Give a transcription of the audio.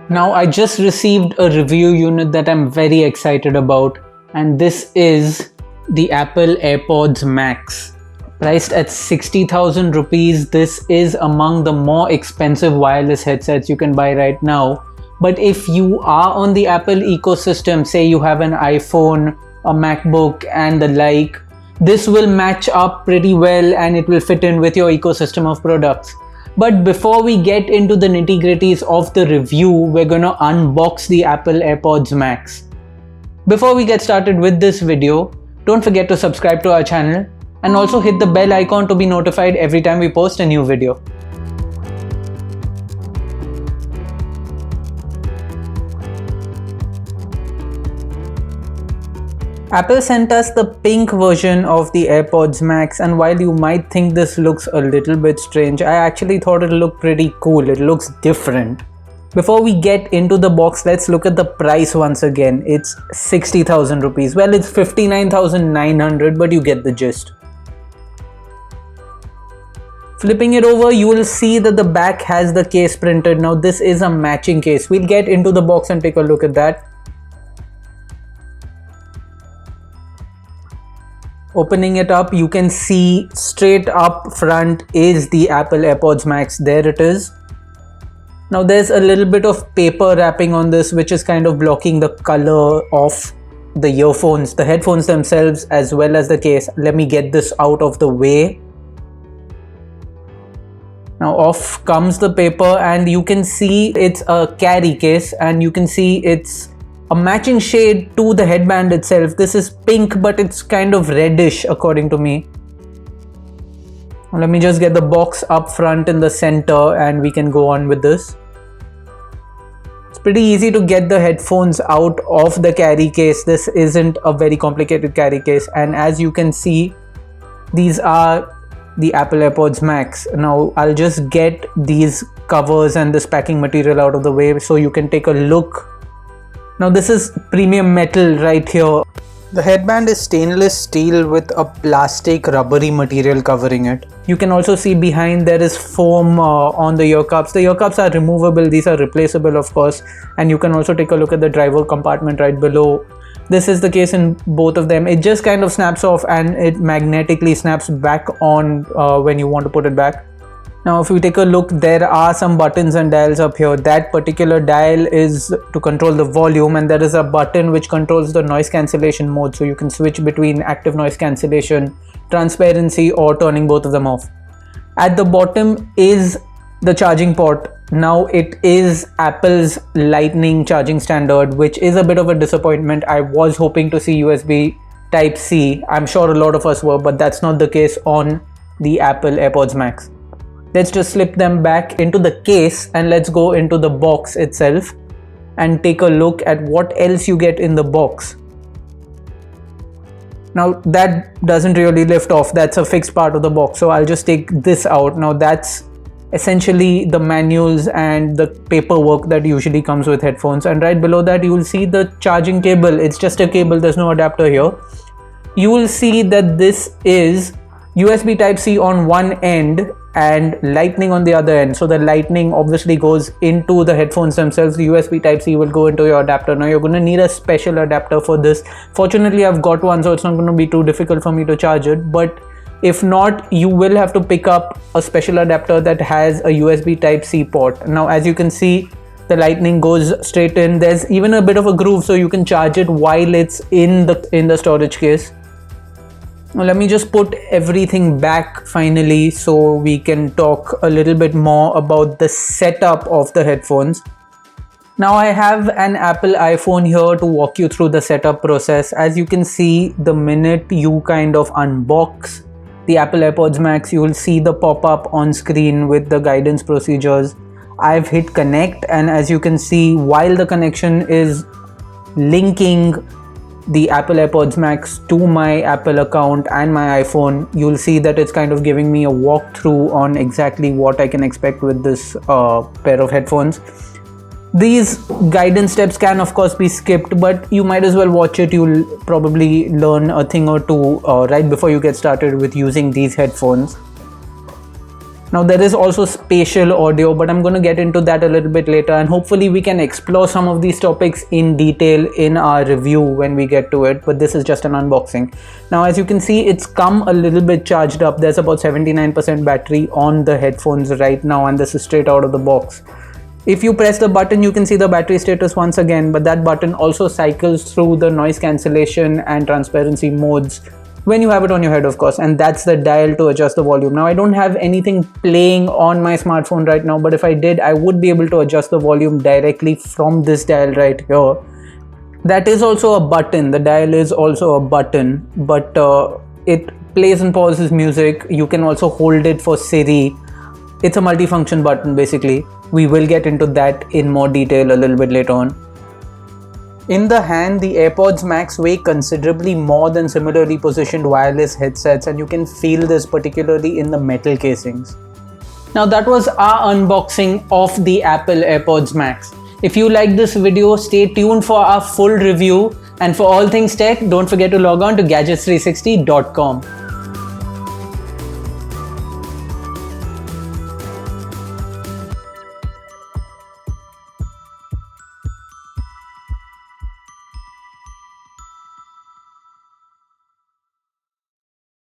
Now I just received a review unit that I'm very excited about, and this is the Apple AirPods Max. Priced at 60,000 rupees, this is among the more expensive wireless headsets you can buy right now. But if you are on the Apple ecosystem, say you have an iPhone, a MacBook and the like, this will match up pretty well and it will fit in with your ecosystem of products. But before we get into the nitty-gritties of the review, we're gonna unbox the Apple AirPods Max. Before we get started with this video, don't forget to subscribe to our channel and also hit the bell icon to be notified every time we post a new video. Apple sent us the pink version of the AirPods Max, and while you might think this looks a little bit strange, I actually thought it looked pretty cool. It looks different. Before we get into the box, let's look at the price once again. It's 60,000 rupees. Well, it's 59,900, but you get the gist. Flipping it over, you will see that the back has the case printed. Now this is a matching case. We'll get into the box and take a look at that. Opening it up, you can see straight up front is the Apple AirPods Max. There it is. Now there's a little bit of paper wrapping on this, which is kind of blocking the color of the earphones, the headphones themselves, as well as the case. Let me get this out of the way. Now off comes the paper, and you can see it's a carry case, and you can see it's a matching shade to the headband itself. This is pink, but it's kind of reddish according to me. Now let me just get the box up front in the center and we can go on with this. It's pretty easy to get the headphones out of the carry case. This isn't a very complicated carry case, and as you can see, these are the Apple AirPods Max. Now I'll just get these covers and this packing material out of the way so you can take a look. Now this is premium metal right here. The headband is stainless steel with a plastic rubbery material covering it. You can also see behind there is foam on the ear cups. The ear cups are removable, these are replaceable of course, and you can also take a look at the driver compartment right below. This is the case in both of them. It just kind of snaps off and it magnetically snaps back on when you want to put it back. Now if we take a look, there are some buttons and dials up here. That particular dial is to control the volume, and there is a button which controls the noise cancellation mode, so you can switch between active noise cancellation, transparency, or turning both of them off. At the bottom is the charging port. Now it is Apple's Lightning charging standard, which is a bit of a disappointment. I was hoping to see USB Type-C. I'm sure a lot of us were, but that's not the case on the Apple AirPods Max. Let's just slip them back into the case and let's go into the box itself and take a look at what else you get in the box. Now that doesn't really lift off, that's a fixed part of the box, so I'll just take this out. Now that's essentially the manuals and the paperwork that usually comes with headphones, and right below that you will see the charging cable. It's just a cable, there's no adapter here. You will see that this is USB Type-C on one end and Lightning on the other end. So the Lightning obviously goes into the headphones themselves. The USB Type-C will go into your adapter. Now you're going to need a special adapter for this. Fortunately I've got one, so it's not going to be too difficult for me to charge it, but if not, you will have to pick up a special adapter that has a USB Type-C port. Now as you can see, the Lightning goes straight in. There's even a bit of a groove so you can charge it while it's in the storage case. Now let me just put everything back finally so we can talk a little bit more about the setup of the headphones. Now I have an Apple iPhone here to walk you through the setup process. As you can see, the minute you kind of unbox the Apple AirPods Max, you will see the pop-up on screen with the guidance procedures. I've hit connect, and as you can see, while the connection is linking the Apple AirPods Max to my Apple account and my iPhone, you'll see that it's kind of giving me a walkthrough on exactly what I can expect with this pair of headphones. These guidance steps can of course be skipped, but you might as well watch it. You'll probably learn a thing or two right before you get started with using these headphones. Now there is also spatial audio, but I'm going to get into that a little bit later, and hopefully we can explore some of these topics in detail in our review when we get to it, but this is just an unboxing. Now as you can see, it's come a little bit charged up. There's about 79% battery on the headphones right now, and this is straight out of the box. If you press the button, you can see the battery status once again, but that button also cycles through the noise cancellation and transparency modes when you have it on your head, of course, and that's the dial to adjust the volume. Now I don't have anything playing on my smartphone right now, but if I did, I would be able to adjust the volume directly from this dial right here. That is also a button. The dial is also a button, but it plays and pauses music. You can also hold it for Siri. It's a multifunction button basically. We will get into that in more detail a little bit later on. In the hand, the AirPods Max weigh considerably more than similarly positioned wireless headsets, and you can feel this particularly in the metal casings. Now that was our unboxing of the Apple AirPods Max. If you like this video, stay tuned for our full review, and for all things tech, don't forget to log on to gadgets360.com.